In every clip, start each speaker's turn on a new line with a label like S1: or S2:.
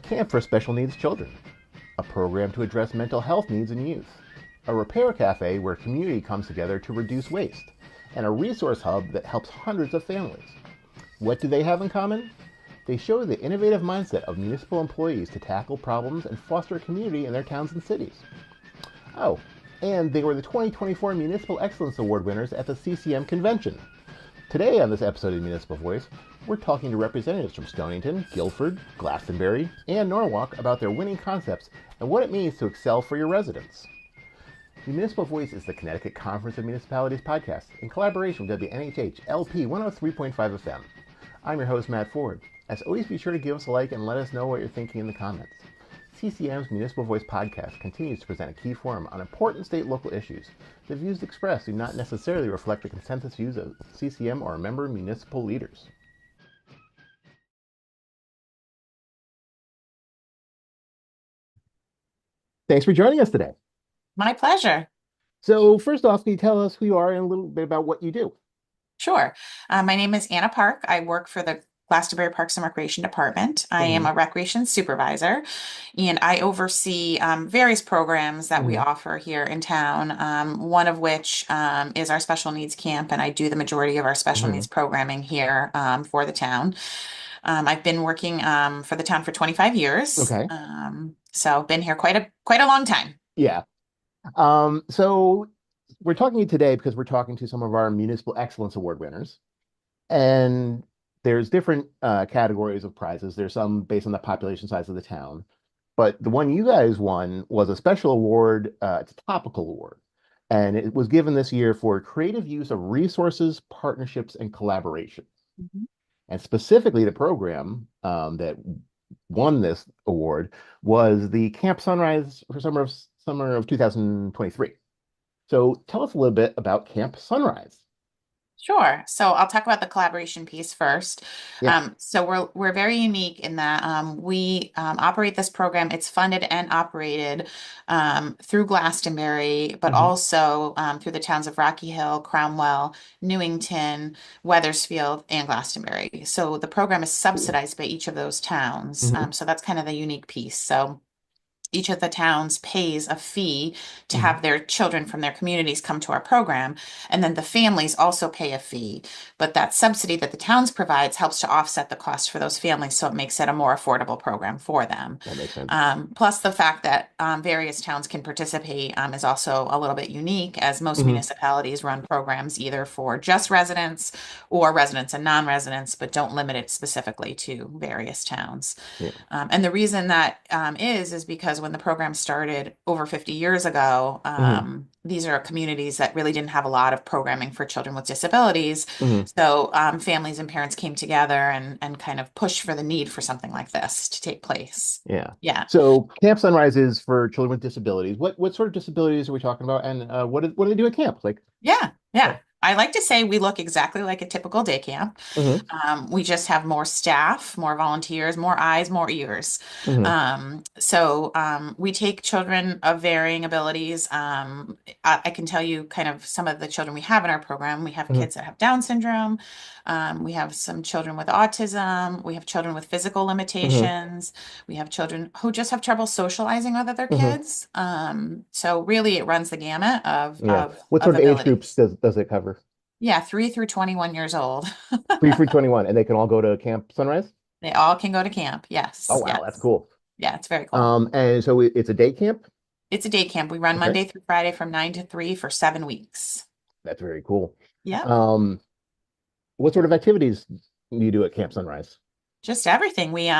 S1: Camp for Special Needs Children, a program to address mental health needs in youth, a repair cafe where community comes together to reduce waste, and a resource hub that helps hundreds of families. What do they have in common? They show the innovative mindset of municipal employees to tackle problems and foster community in their towns and cities. Oh, and they were the 2024 Municipal Excellence Award winners at the CCM convention. Today on this episode of Municipal Voice, we're talking to representatives from Stonington, Guilford, Glastonbury, and Norwalk about their winning concepts and what it means to excel for your residents. The Municipal Voice is the Connecticut Conference of Municipalities podcast in collaboration with WNHH LP 103.5 FM. I'm your host, Matt Ford. As always, be sure to give us a like and let us know what you're thinking in the comments. CCM's Municipal Voice podcast continues to present a key forum on important state and local issues. The views expressed do not necessarily reflect the consensus views of CCM or member municipal leaders. Thanks for joining us today.
S2: My pleasure.
S1: So first off, can you tell us who you are and a little bit about what you do?
S2: Sure. My name is Anna Park. I work for the Glastonbury Parks and Recreation Department. I am a recreation supervisor, and I oversee various programs that we offer here in town, one of which is our special needs camp, and I do the majority of our special needs programming here for the town. I've been working for the town for 25 years,
S1: Okay.
S2: so been here quite a long time.
S1: Yeah. So we're talking to you today because we're talking to some of our Municipal Excellence Award winners. And there's different categories of prizes. There's some based on the population size of the town. But the one you guys won was a special award. It's a topical award. And it was given this year for creative use of resources, partnerships, and collaboration. And specifically, the program that won this award was the Camp Sunrise for summer of 2023. So tell us a little bit about Camp Sunrise.
S2: Sure. So I'll talk about the collaboration piece first.
S1: Yeah.
S2: So we're very unique in that we operate this program. It's funded and operated through Glastonbury, but also through the towns of Rocky Hill, Cromwell, Newington, Wethersfield, and Glastonbury. So the program is subsidized by each of those towns. So that's kind of the unique piece. So each of the towns pays a fee to have their children from their communities come to our program. And then the families also pay a fee. But that subsidy that the towns provides helps to offset the cost for those families. So it makes it a more affordable program for them.
S1: That makes sense.
S2: Plus the fact that various towns can participate is also a little bit unique, as most municipalities run programs either for just residents or residents and non-residents, but don't limit it specifically to various towns.
S1: Yeah.
S2: And the reason that is because when the program started over 50 years ago, these are communities that really didn't have a lot of programming for children with disabilities. So families and parents came together and kind of pushed for the need for something like this to take place.
S1: Yeah.
S2: Yeah.
S1: So Camp Sunrise is for children with disabilities. What sort of disabilities are we talking about? And what do they do at camp? Like,
S2: Yeah. I like to say we look exactly like a typical day camp.
S1: mm-hmm.
S2: We just have more staff, more volunteers, more eyes, more ears.
S1: Mm-hmm.
S2: We take children of varying abilities. I can tell you kind of some of the children we have in our program. We have kids that have Down syndrome. We have some children with autism. We have children with physical limitations. We have children who just have trouble socializing with other kids. So really it runs the gamut of,
S1: Yeah. What sort of age groups does it cover?
S2: Yeah, 3 through 21 years old.
S1: 3 through 21, and they can all go to Camp Sunrise?
S2: They all can go to camp. Yes.
S1: Oh, wow,
S2: Yes.
S1: that's cool.
S2: Yeah, it's very cool.
S1: And so it's a day camp?
S2: It's a day camp. We run Monday through Friday from 9 to 3 for 7 weeks.
S1: That's very cool.
S2: Yeah.
S1: What sort of activities do you do at Camp Sunrise?
S2: Just everything. We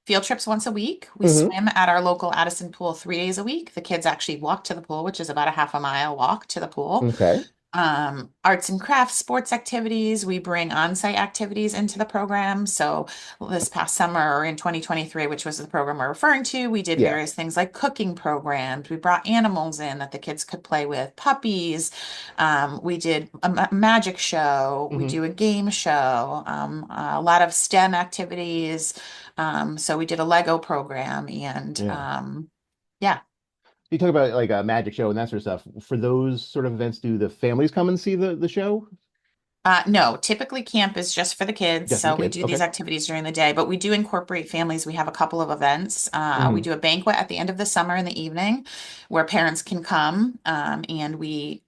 S2: field trips once a week. We swim at our local Addison pool 3 days a week. The kids actually walk to the pool, which is about a half a mile walk to the pool.
S1: Okay.
S2: Arts and crafts, sports activities. We bring on-site activities into the program. So this past summer or in 2023, which was the program we're referring to, we did various things like cooking programs. We brought animals in that the kids could play with, puppies. We did a magic show. We do a game show, a lot of STEM activities. So we did a Lego program and yeah.
S1: You talk about like a magic show and that sort of stuff. For those sort of events, do the families come and see the show?
S2: No, typically camp is just for the kids.
S1: Just for the
S2: So we
S1: kids.
S2: do
S1: Okay.
S2: these activities during the day, but we do incorporate families. We have a couple of events. We
S1: Hmm.
S2: do a banquet at the end of the summer in the evening where parents can come, and we,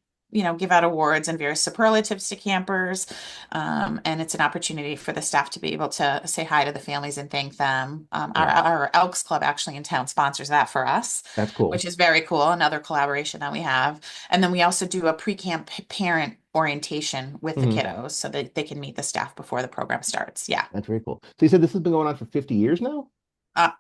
S2: give out awards and various superlatives to campers. And it's an opportunity for the staff to be able to say hi to the families and thank them.
S1: Yeah,
S2: Our Elks Club actually in town sponsors that for us,
S1: that's cool.
S2: which is very cool. Another collaboration that we have. And then we also do a pre-camp parent orientation with the
S1: Hmm.
S2: kiddos so that they can meet the staff before the program starts. Yeah.
S1: That's very cool. So you said this has been going on for 50 years now?
S2: Uh,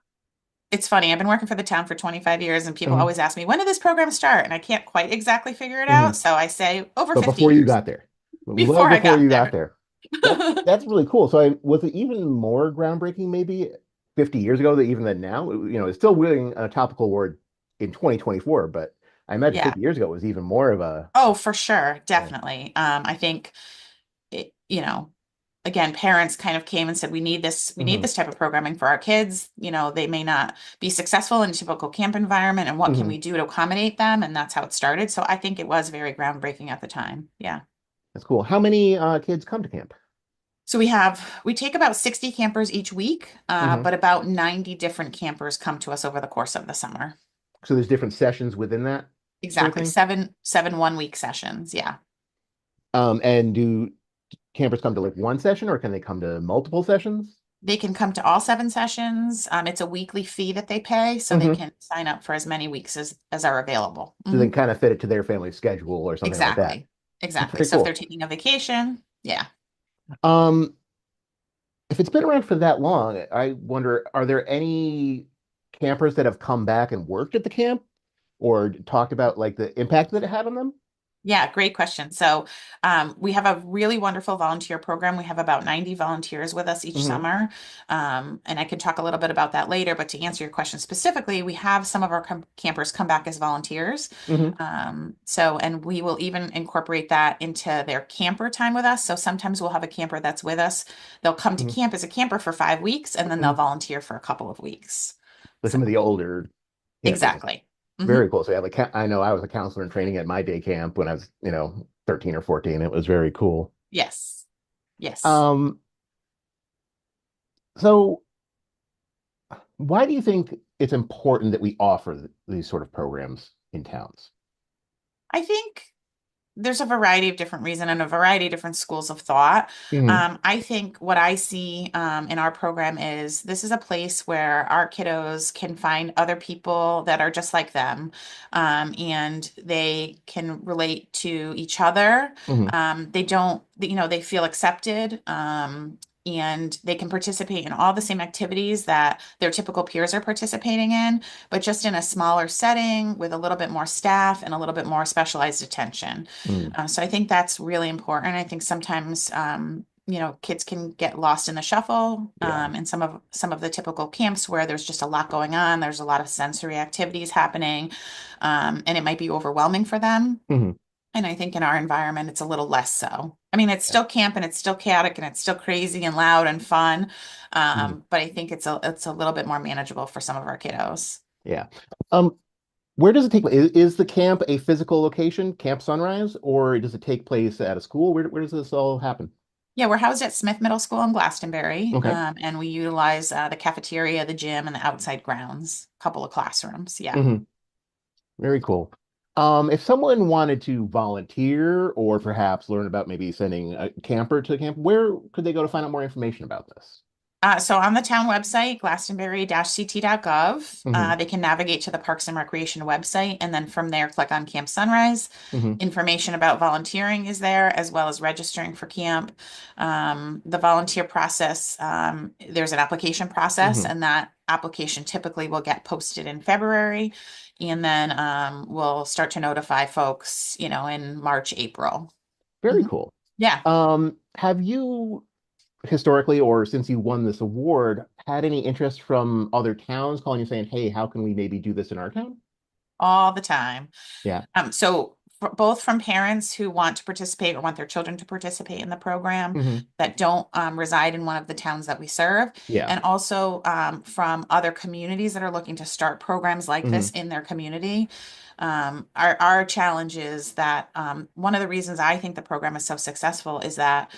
S2: it's funny. I've been working for the town for 25 years and people
S1: Hmm.
S2: always ask me, when did this program start? And I can't quite exactly figure it
S1: Hmm.
S2: out. So I say over
S1: But
S2: 50
S1: before you
S2: years
S1: got there, well
S2: before I
S1: before
S2: got
S1: you got
S2: there.
S1: there, that's really cool. So was it even more groundbreaking maybe 50 years ago than even than now? It's still winning a topical award in 2024, but I imagine
S2: Yeah.
S1: 50 years ago it was even more of a
S2: Oh, for sure.
S1: yeah.
S2: Definitely. I think it, again, parents kind of came and said, we need
S1: Hmm.
S2: this type of programming for our kids. They may not be successful in a typical camp environment, and what can
S1: Hmm.
S2: we do to accommodate them? And that's how it started. So I think it was very groundbreaking at the time. Yeah.
S1: That's cool. How many kids come to camp?
S2: So we take about 60 campers each week,
S1: Hmm.
S2: but about 90 different campers come to us over the course of the summer.
S1: So there's different sessions within that sort of
S2: Exactly.
S1: thing.
S2: Seven 1 week sessions. Yeah.
S1: And do campers come to like one session or can they come to multiple sessions?
S2: They can come to all 7 sessions. It's a weekly fee that they pay, so they
S1: Hmm.
S2: can sign up for as many weeks as are available.
S1: So they
S2: Mhm.
S1: can kind of fit it to their family schedule or something like that.
S2: Exactly. Exactly.
S1: Very
S2: So if they're
S1: cool.
S2: taking a vacation, yeah.
S1: Um, if it's been around for that long, I wonder, are there any campers that have come back and worked at the camp or talked about like the impact that it had on them?
S2: Yeah, great question. So, we have a really wonderful volunteer program. We have about 90 volunteers with us each
S1: Hmm.
S2: summer. And I could talk a little bit about that later, but to answer your question specifically, we have some of our campers come back as volunteers.
S1: Hmm.
S2: And we will even incorporate that into their camper time with us. So sometimes we'll have a camper that's with us. They'll come to
S1: Hmm.
S2: camp as a camper for 5 weeks and then they'll
S1: Hmm.
S2: volunteer for a couple of weeks.
S1: So
S2: So,
S1: some of the older campers.
S2: exactly.
S1: Very
S2: Hmm.
S1: cool. So yeah, like I know I was a counselor in training at my day camp when I was, 13 or 14. It was very cool.
S2: Yes. Yes.
S1: Um, so why do you think it's important that we offer these sort of programs in towns?
S2: I think there's a variety of different reasons and a variety of different schools of thought.
S1: Hmm.
S2: I think what I see in our program is this is a place where our kiddos can find other people that are just like them, and they can relate to each other.
S1: Hmm.
S2: They don't, they feel accepted. And they can participate in all the same activities that their typical peers are participating in, but just in a smaller setting with a little bit more staff and a little bit more specialized attention.
S1: Mm.
S2: So I think that's really important. I think sometimes kids can get lost in the shuffle
S1: Yeah.
S2: in some of the typical camps where there's just a lot going on. There's a lot of sensory activities happening, and it might be overwhelming for them.
S1: Hmm.
S2: And I think in our environment, it's a little less so. I mean, it's
S1: Yeah.
S2: still camp and it's still chaotic and it's still crazy and loud and fun,
S1: Mhm.
S2: but I think it's a little bit more manageable for some of our kiddos.
S1: Yeah. Um, where does it take place? Is the camp a physical location, Camp Sunrise, or does it take place at a school? Where does this all happen?
S2: Yeah, we're housed at Smith Middle School in Glastonbury,
S1: Okay.
S2: and we utilize the cafeteria, the gym, and the outside grounds. A couple of classrooms. Yeah.
S1: Hmm. Very cool. If someone wanted to volunteer or perhaps learn about maybe sending a camper to camp, where could they go to find out more information about this?
S2: So on the town website, glastonbury-ct.gov,
S1: Hmm.
S2: they can navigate to the Parks and Recreation website, and then from there, click on Camp Sunrise.
S1: Hmm.
S2: Information about volunteering is there, as well as registering for camp. The volunteer process, there's an application process,
S1: Hmm.
S2: and that application typically will get posted in February, and then we'll start to notify folks, in March, April.
S1: Very
S2: Mhm.
S1: cool.
S2: Yeah.
S1: Have you historically, or since you won this award, had any interest from other towns calling you saying, "Hey, how can we maybe do this in our town?"
S2: All the time.
S1: Yeah.
S2: So both from parents who want to participate or want their children to participate in the program
S1: Hmm.
S2: that don't reside in one of the towns that we serve,
S1: Yeah.
S2: and also from other communities that are looking to start programs like this
S1: Hmm.
S2: in their community. Our challenge is that one of the reasons I think the program is so successful is that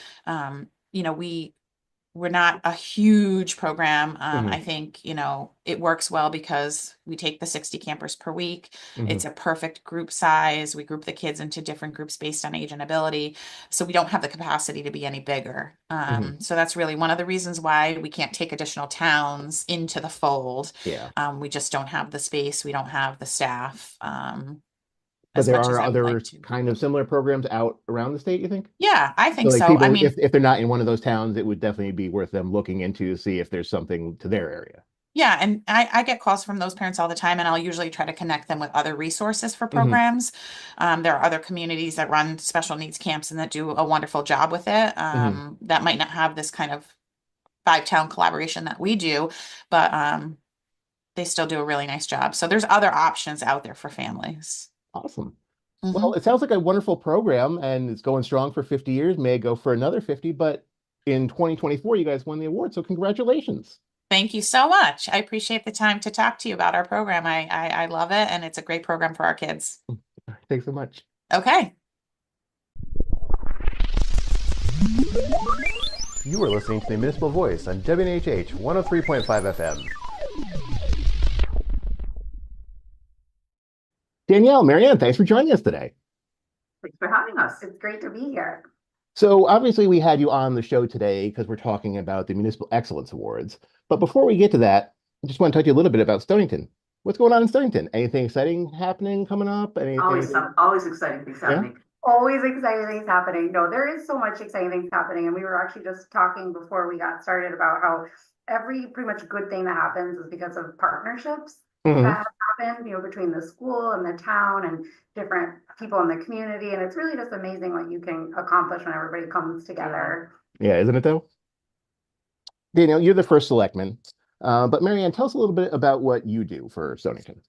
S2: we're not a huge program.
S1: Hmm.
S2: I think, it works well because we take the 60 campers per week.
S1: Hmm.
S2: It's a perfect group size. We group the kids into different groups based on age and ability. So we don't have the capacity to be any bigger.
S1: Hmm.
S2: So that's really one of the reasons why we can't take additional towns into the fold.
S1: Yeah.
S2: We just don't have the space. We don't have the staff,
S1: But
S2: as
S1: there
S2: much as
S1: are
S2: I would
S1: other
S2: like to.
S1: kind of similar programs out around the state, you think?
S2: Yeah, I
S1: So
S2: think
S1: like
S2: so. I
S1: people,
S2: mean,
S1: if they're not in one of those towns, it would definitely be worth them looking into to see if there's something to their area.
S2: yeah, and I get calls from those parents all the time, and I'll usually try to connect them with other resources for
S1: Hmm.
S2: programs. There are other communities that run special needs camps and that do a wonderful job with it.
S1: Hmm.
S2: That might not have this kind of five-town collaboration that we do, but they still do a really nice job. So there's other options out there for families.
S1: Awesome. Well,
S2: Hmm.
S1: it sounds like a wonderful program and it's going strong for 50 years, may go for another 50, but in 2024, you guys won the award. So congratulations.
S2: Thank you so much. I appreciate the time to talk to you about our program. I love it, and it's a great program for our kids.
S1: Thanks so much.
S2: Okay.
S1: You are listening to the Municipal Voice on WNHH 103.5 FM. Danielle, Marianne, thanks for joining us today.
S3: Thanks for having us. It's great to be here.
S1: So obviously we had you on the show today because we're talking about the Municipal Excellence Awards. But before we get to that, I just want to talk to you a little bit about Stonington. What's going on in Stonington? Anything exciting happening coming up?
S3: Always exciting things
S1: Yeah?
S3: happening. Always exciting things happening. No, there is so much exciting things happening. And we were actually just talking before we got started about how every pretty much good thing that happens is because of partnerships
S1: Hmm.
S3: that have happened, between the school and the town and different people in the community. And it's really just amazing what you can accomplish when everybody comes together.
S1: Yeah, isn't it though? Danielle, you're the first selectman. But Marianne, tell us a little bit about what you do for Stonington.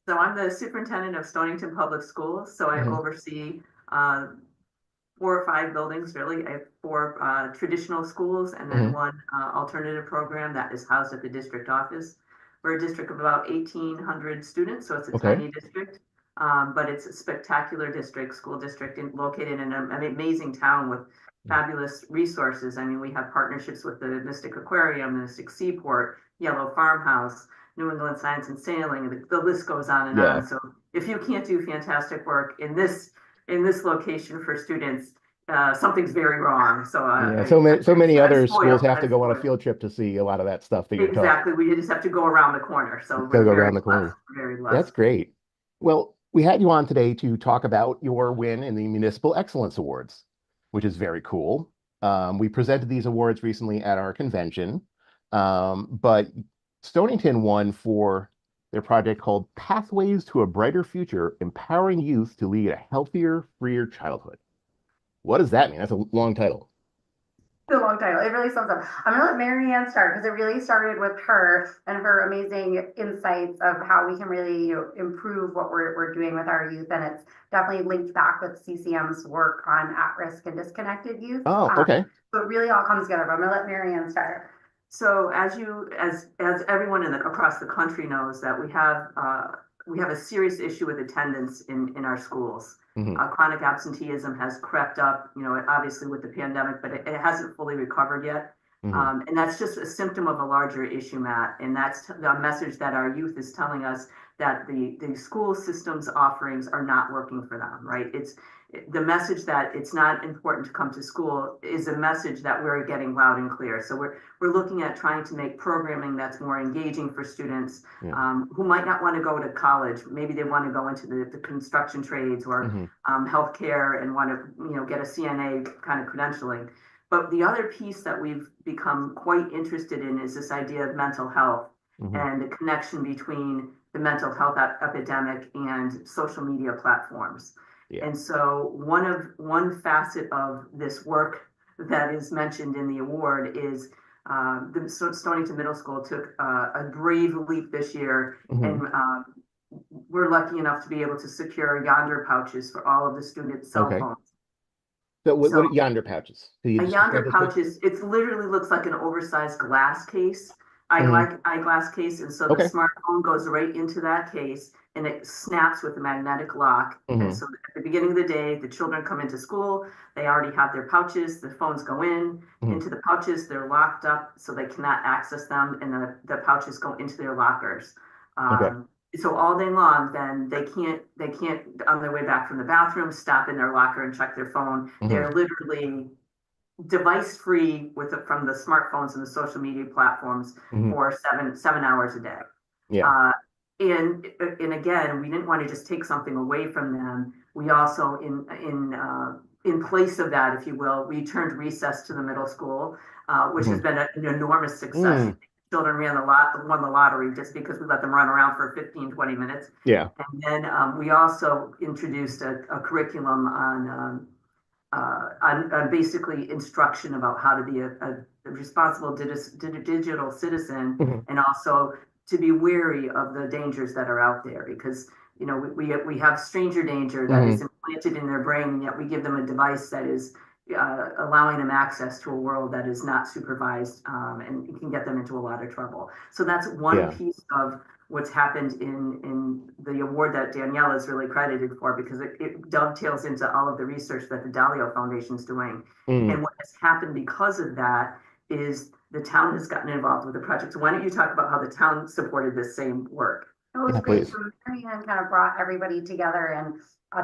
S4: So I'm the superintendent of Stonington Public Schools. So I
S1: Hmm.
S4: oversee 4 or 5 buildings, really. I have 4 traditional schools and then
S1: Hmm.
S4: one alternative program that is housed at the district office. We're a district of about 1,800 students, so it's a
S1: Okay.
S4: tiny district, but it's a spectacular district, school district, located in an amazing town with fabulous resources. I mean, we have partnerships with the Mystic Aquarium, the Mystic Seaport, Yellow Farmhouse, New England Science and Sailing, and the list goes on and
S1: Yeah.
S4: on. So if you can't do fantastic work in this location for students, something's very wrong. So
S1: Yeah. So many
S4: I'm
S1: other schools
S4: spoiled.
S1: have to
S4: I'm
S1: go on a
S4: spoiled.
S1: field trip to see a lot of that stuff that you're talking.
S4: Exactly. We just have to go around the corner. So
S1: Gotta
S4: we're
S1: go
S4: very
S1: around the
S4: blessed.
S1: corner.
S4: Very
S1: That's
S4: blessed.
S1: great. Well, we had you on today to talk about your win in the Municipal Excellence Awards, which is very cool. We presented these awards recently at our convention, but Stonington won for their project called Pathways to a Brighter Future, Empowering Youth to Lead a Healthier, Freer Childhood. What does that mean? That's a long title.
S3: The long title. It really sums up. I'm gonna let Marianne start because it really started with her and her amazing insights of how we can really, improve what we're doing with our youth. And it's definitely linked back with CCM's work on at-risk and disconnected youth.
S1: Oh, okay.
S3: So it really all comes together. But I'm gonna let Marianne start.
S4: So as everyone across the country knows, that we have a serious issue with attendance in our schools.
S1: Hmm.
S4: Chronic absenteeism has crept up, obviously with the pandemic, but it hasn't fully recovered yet.
S1: Hmm.
S4: And that's just a symptom of a larger issue, Matt. And that's the message that our youth is telling us, that the school system's offerings are not working for them, right? It's the message that it's not important to come to school is a message that we're getting loud and clear. So we're looking at trying to make programming that's more engaging for students,
S1: Yeah.
S4: who might not want to go to college. Maybe they want to go into the construction trades or
S1: Hmm.
S4: healthcare and want to get a CNA kind of credentialing. But the other piece that we've become quite interested in is this idea of mental health
S1: Hmm.
S4: and the connection between the mental health epidemic and social media platforms.
S1: Yeah.
S4: And so one facet of this work that is mentioned in the award is the Stonington Middle School took a brave leap this year,
S1: Hmm.
S4: and we're lucky enough to be able to secure Yonder pouches for all of the students' cell
S1: Okay.
S4: phones.
S1: So what
S4: So
S1: are Yonder pouches? Can you
S4: a
S1: just describe
S4: Yonder
S1: this quick?
S4: pouch it literally looks like an oversized glass case,
S1: Hmm.
S4: eyeglass case, and so the
S1: Okay.
S4: smartphone goes right into that case, and it snaps with a magnetic lock. And so at the beginning of the day, the children come into school, they already have their pouches, the phones go into the pouches, they're locked up so they cannot access them, and the pouches go into their lockers. So all day long, then they can't on their way back from the bathroom stop in their locker and check their phone. They're literally device free from the smartphones and the social media platforms for 7 hours a day. And again, we didn't want to just take something away from them. We also in place of that, if you will, we turned recess to the middle school, which has been an enormous success. Children won the lottery just because we let them run around for 15, 20 minutes. And then we also introduced a curriculum on basically instruction about how to be a responsible digital citizen, and also to be wary of the dangers that are out there, because we have stranger danger that is implanted in their brain, and yet we give them a device that is allowing them access to a world that is not supervised, and it can get them into a lot of trouble. So that's one piece of what's happened in the award that Danielle is really credited for, because it dovetails into all of the research that the Dalio Foundation is doing. And what has happened because of that is the town has gotten involved with the project. So why don't you talk about how the town supported this same work?
S3: It was great. So Mary Ann kind of brought everybody together, and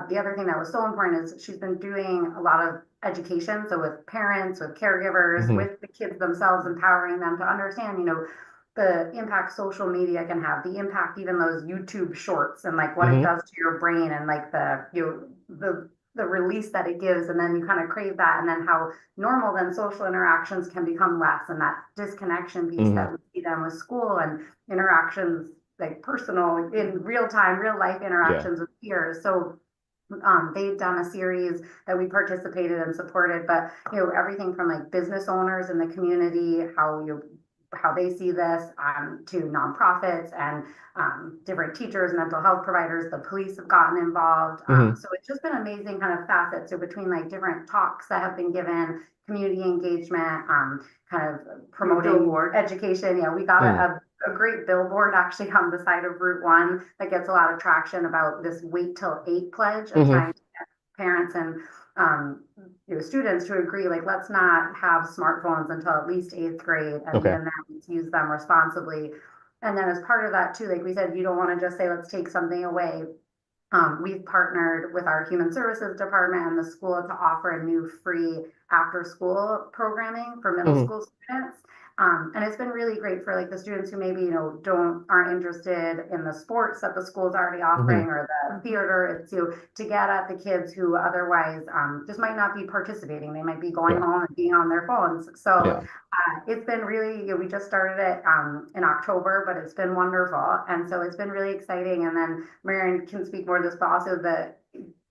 S3: the other thing that was so important is she's been doing a lot of education. So with parents, with caregivers, with the kids themselves, empowering them to understand, the impact social media can have, the impact even those YouTube shorts, and like what it does to your brain, and like the release that it gives, and then you kind of crave that, and then how normal then social interactions can become less, and that disconnection piece that we see them with school and interactions, like personal, in real time, real life interactions with peers. So they've done a series that we participated and supported, but everything from like business owners in the community, how they see this, to nonprofits and different teachers, mental health providers, the police have gotten involved. So it's just been amazing kind of facets. So between like different talks that have been given, community engagement, kind of promoting education. We got a great billboard actually on the side of Route 1 that gets a lot of traction about this Wait Till 8 pledge, of trying to get parents and students to agree, like, let's not have smartphones until at least 8th grade, and even then let's use them responsibly. And then as part of that too, like we said, you don't want to just say, let's take something away. We've partnered with our human services department and the school to offer a new free after school programming for middle school students. And it's been really great for like the students who maybe, aren't interested in the sports that the school's already offering, or the theater. It's to get at the kids who otherwise just might not be participating. They might be going home and being on their phones. So it's been really, we just started it in October, but it's been wonderful. And so it's been really exciting. And then Marion can speak more to this, but also the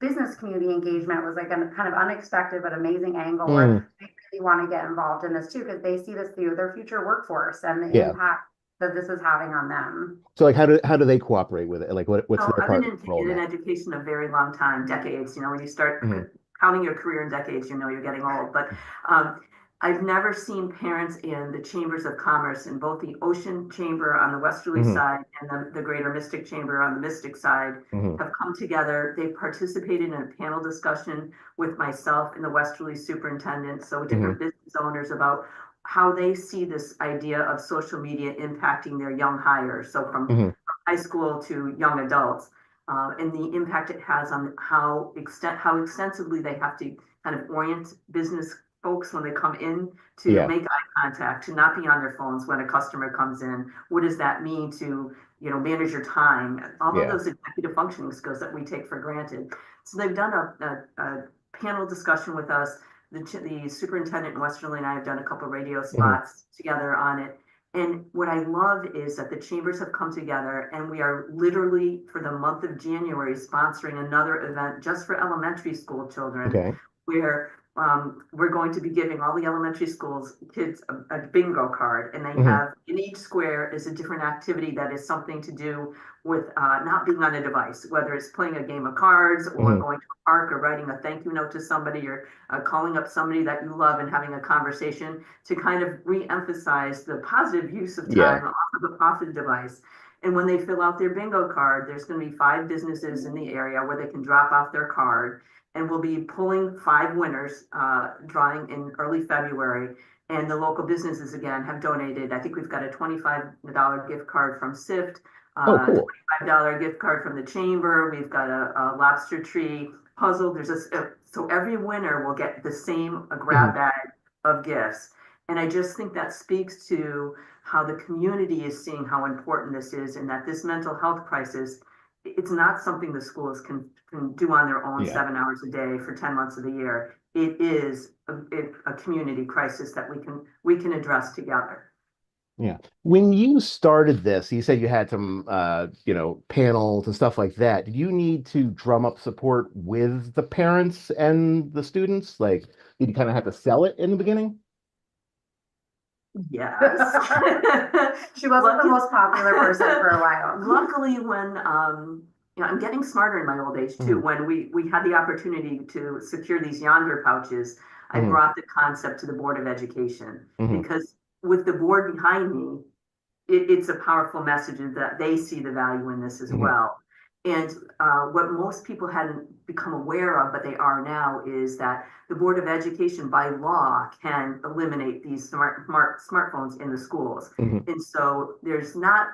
S3: business community engagement was like a kind of unexpected but amazing angle where they really want to get involved in this too, because they see this through their future workforce and the impact that this is having on them.
S1: So like how do they cooperate with it? Like what's their part?
S4: I've been in education a very long time, decades. When you start counting your career in decades, you're getting old. But I've never seen parents in the chambers of commerce, in both the Ocean Chamber on the westerly side and the Greater Mystic Chamber on the Mystic side, have come together. They've participated in a panel discussion with myself and the westerly superintendent, so different business owners, about how they see this idea of social media impacting their young hires, so from high school to young adults, and the impact it has on how extensively they have to kind of orient business folks when they come in to make eye contact, to not be on their phones when a customer comes in. What does that mean to manage your time? All of those executive functioning skills that we take for granted. So they've done a panel discussion with us. The superintendent in Westerly and I have done a couple of radio spots together on it. And what I love is that the chambers have come together, and we are literally, for the month of January, sponsoring another event just for elementary school children, where we're going to be giving all the elementary schools kids a bingo card, and they have, in each square is a different activity that is something to do with not being on a device, whether it's playing a game of cards, or going to a park, or writing a thank you note to somebody, or calling up somebody that you love and having a conversation, to kind of re-emphasize the positive use of time off of the device. And when they fill out their bingo card, there's going to be 5 businesses in the area where they can drop off their card. And we'll be pulling 5 winners, drawing in early February. And the local businesses, again, have donated. I think we've got a $25 gift card from SIFT,
S1: Oh, cool.
S4: $25 gift card from the chamber. We've got a lobster tree puzzle. So every winner will get the same grab bag of gifts. And I just think that speaks to how the community is seeing how important this is, and that this mental health crisis, it's not something the schools can do on their own 7 hours a day for 10 months of the year. It is a community crisis that we can address together.
S1: Yeah. When you started this, you said you had some, panels and stuff like that. Did you need to drum up support with the parents and the students? Like, did you kind of have to sell it in the beginning?
S4: Yes.
S3: She wasn't the most popular person for a while.
S4: Luckily, when I'm getting smarter in my old age too. When we had the opportunity to secure these Yonder pouches, I brought the concept to the Board of Education, because with the board behind me, it's a powerful message that they see the value in this as well. And what most people hadn't become aware of, but they are now, is that the Board of Education by law can eliminate these smartphones in the schools. And so it's not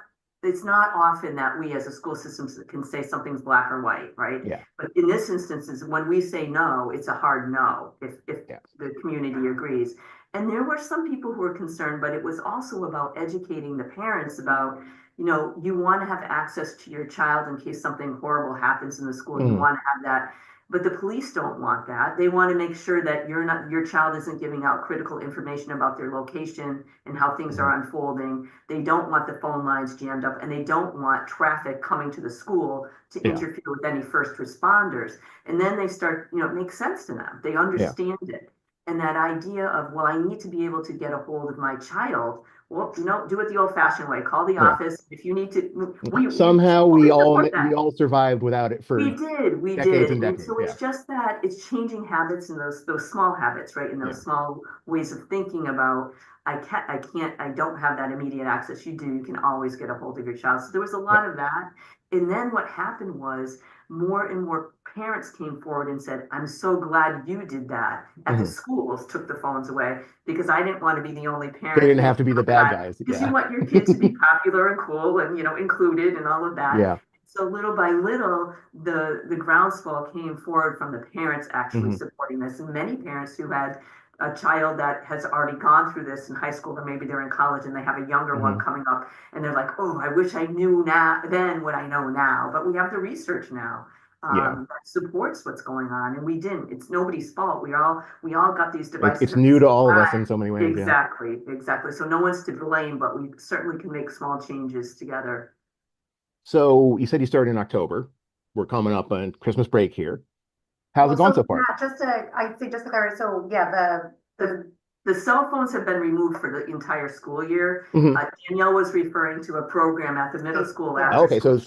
S4: often that we as a school system can say something's black or white, right?
S1: Yeah.
S4: But in this instance, when we say no, it's a hard no if the community agrees. And there were some people who were concerned, but it was also about educating the parents about, you want to have access to your child in case something horrible happens in the school. You want to have that. But the police don't want that. They want to make sure that your child isn't giving out critical information about their location and how things are unfolding. They don't want the phone lines jammed up, and they don't want traffic coming to the school to interfere with any first responders. And then they start, it makes sense to them. They understand it. And that idea of, well, I need to be able to get a hold of my child. Well, do it the old-fashioned way. Call the office if you need to.
S1: Somehow we all survived without it for
S4: we
S1: decades
S4: did.
S1: and decades.
S4: And so it's just that it's changing habits, and those small habits, right? And those small ways of thinking about, I don't have that immediate access. You do. You can always get a hold of your child. So there was a lot of that. And then what happened was more and more parents came forward and said, I'm so glad you did that. At the schools took the phones away, because I didn't want to be the only parent.
S1: They didn't have to be the bad guys.
S4: Because you want your kid to be popular and cool and, included and all of that.
S1: Yeah.
S4: So little by little, the groundswell came forward from the parents actually supporting this. And many parents who had a child that has already gone through this in high school, or maybe they're in college and they have a younger one coming up, and they're like, oh, I wish I knew then what I know now. But we have the research now that supports what's going on, and we didn't. It's nobody's fault. We all got these devices.
S1: It's new to all of us in so many ways.
S4: Exactly. So no one's to blame, but we certainly can make small changes together.
S1: So you said you started in October. We're coming up on Christmas break here. How's it going so far?
S3: I'd say just to clarify, so yeah,
S4: the cell phones have been removed for the entire school year. Danielle was referring to a program at the middle school.
S1: Okay, so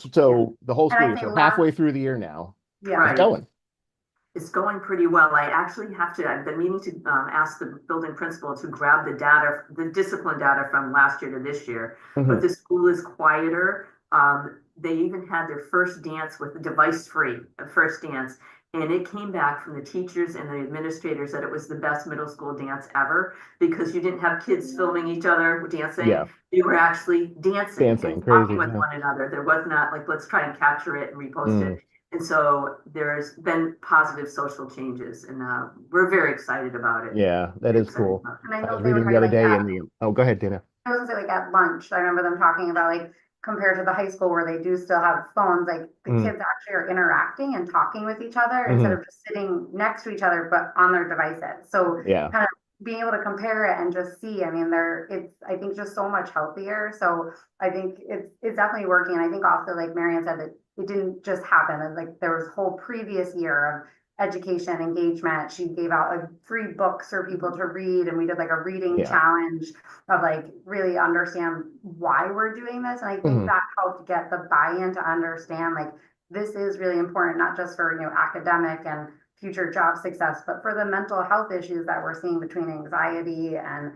S1: the whole school year, so halfway through the year now.
S3: Yeah,
S1: it's going.
S4: It's going pretty well. I've been meaning to ask the building principal to grab the discipline data from last year to this year. But the school is quieter. They even had their first dance with the device-free, first dance. And it came back from the teachers and the administrators that it was the best middle school dance ever, because you didn't have kids filming each other dancing. You were actually dancing and talking with one another. There was not like, let's try and capture it and repost it. And so there's been positive social changes, and we're very excited about it.
S1: Yeah, that is cool.
S3: And I
S1: was reading the other day go ahead, Dana.
S3: I was gonna say, like, at lunch, I remember them talking about, like, compared to the high school where they do still have phones, like the kids actually are interacting and talking with each other instead of just sitting next to each other, but on their devices. So kind of being able to compare it and just see, I mean, I think just so much healthier. So I think it's definitely working. And I think also, like Marianne said, that it didn't just happen. Like there was a whole previous year of education engagement. She gave out free books for people to read, and we did like a reading challenge of like really understand why we're doing this. And I think that helped get the buy-in to understand like this is really important, not just for academic and future job success, but for the mental health issues that we're seeing between anxiety and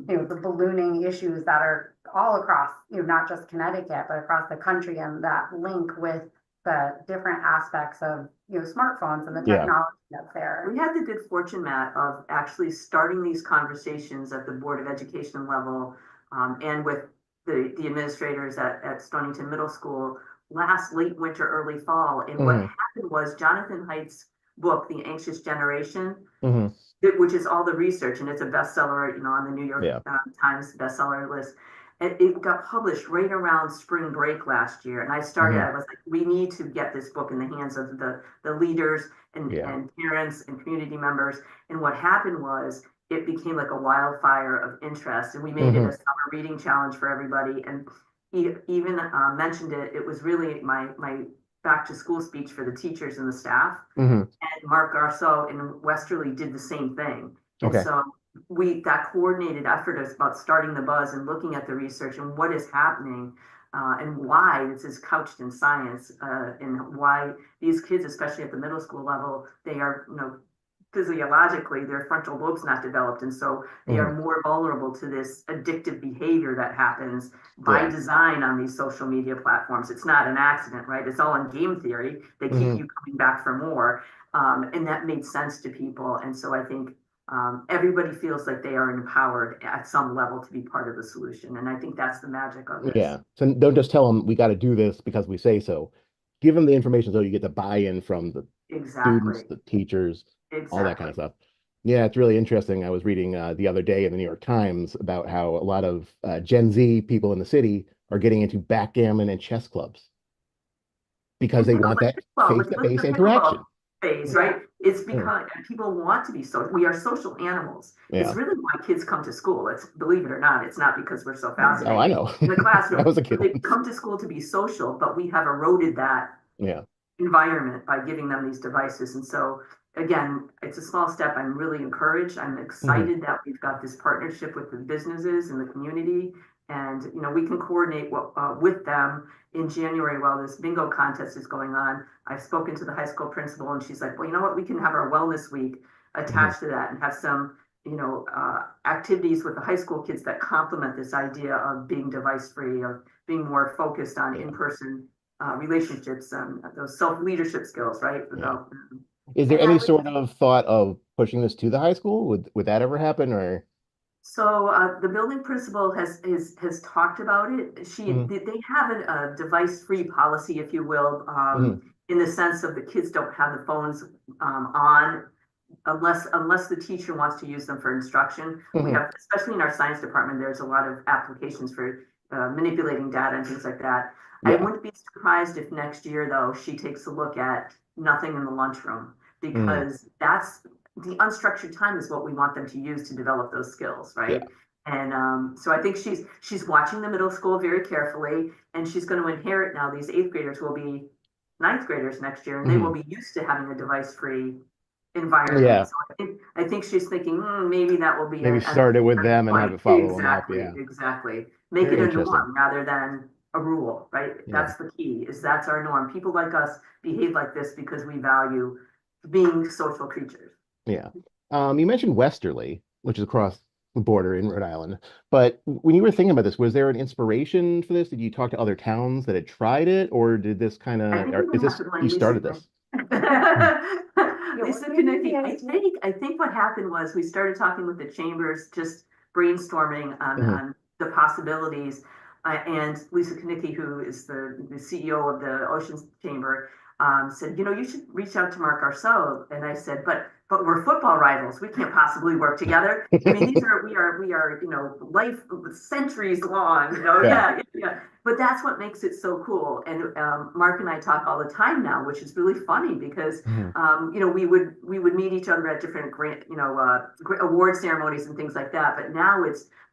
S3: the ballooning issues that are all across, not just Connecticut, but across the country, and that link with the different aspects of smartphones and the technology that's there.
S4: We had the good fortune, Matt, of actually starting these conversations at the Board of Education level and with the administrators at Stonington Middle School last late winter, early fall. And what happened was Jonathan Haidt's book, The Anxious Generation, which is all the research, and it's a bestseller, on the New York Times bestseller list. It got published right around spring break last year. And I was like, we need to get this book in the hands of the leaders and parents and community members. And what happened was it became like a wildfire of interest. And we made it a summer reading challenge for everybody. And he even mentioned it. It was really my back to school speech for the teachers and the staff. And Mark Garceau in Westerly did the same thing. And so that coordinated effort is about starting the buzz and looking at the research and what is happening and why this is couched in science and why these kids, especially at the middle school level, they are, physiologically, their frontal lobe's not developed. And so they are more vulnerable to this addictive behavior that happens by design on these social media platforms. It's not an accident, right? It's all in game theory. They keep you coming back for more. And that made sense to people. And so I think everybody feels like they are empowered at some level to be part of the solution. And I think that's the magic of this.
S1: Yeah. So don't just tell them we got to do this because we say so. Give them the information so you get the buy-in from the students, the teachers, all that kind of stuff. Yeah, it's really interesting. I was reading the other day in the New York Times about how a lot of Gen Z people in the city are getting into backgammon and chess clubs because they want that face-to-face interaction.
S4: Phase, right? It's because people want to be social. We are social animals. It's really why kids come to school. It's, believe it or not, it's not because we're so fascinating.
S1: Oh, I know.
S4: In the classroom,
S1: I was a kid.
S4: They come to school to be social, but we have eroded that environment by giving them these devices. And so, again, it's a small step. I'm really encouraged. I'm excited that we've got this partnership with the businesses and the community. And, we can coordinate with them in January while this bingo contest is going on. I've spoken to the high school principal and she's like, well, you know what, we can have our wellness week attached to that and have some, activities with the high school kids that complement this idea of being device free, of being more focused on in-person relationships and those self-leadership skills, right?
S1: Is there any sort of thought of pushing this to the high school? Would that ever happen, or?
S4: So the building principal has talked about it. They have a device-free policy, if you will, in the sense of the kids don't have the phones on unless the teacher wants to use them for instruction. We have, especially in our science department, there's a lot of applications for manipulating data and things like that. I wouldn't be surprised if next year, though, she takes a look at nothing in the lunchroom, because that's the unstructured time is what we want them to use to develop those skills, right? And so I think she's watching the middle school very carefully, and she's going to inherit now these 8th graders who will be 9th graders next year, and they will be used to having a device-free environment. So I think she's thinking maybe that will be
S1: start it with them and have it follow them up.
S4: Exactly. Make it a norm rather than a rule, right? That's the key. That's our norm. People like us behave like this because we value being social creatures.
S1: Yeah. You mentioned Westerly, which is across the border in Rhode Island. But when you were thinking about this, was there an inspiration for this? Did you talk to other towns that had tried it, or did this kind of, you started this?
S4: Lisa Konecki, I think what happened was we started talking with the chambers, just brainstorming on the possibilities. And Lisa Konecki, who is the CEO of the Oceans Chamber, said, you should reach out to Mark Garceau. And I said, but we're football rivals. We can't possibly work together. I mean, we are, life centuries long, But that's what makes it so cool. And Mark and I talk all the time now, which is really funny because, we would meet each other at different award ceremonies and things like that. But now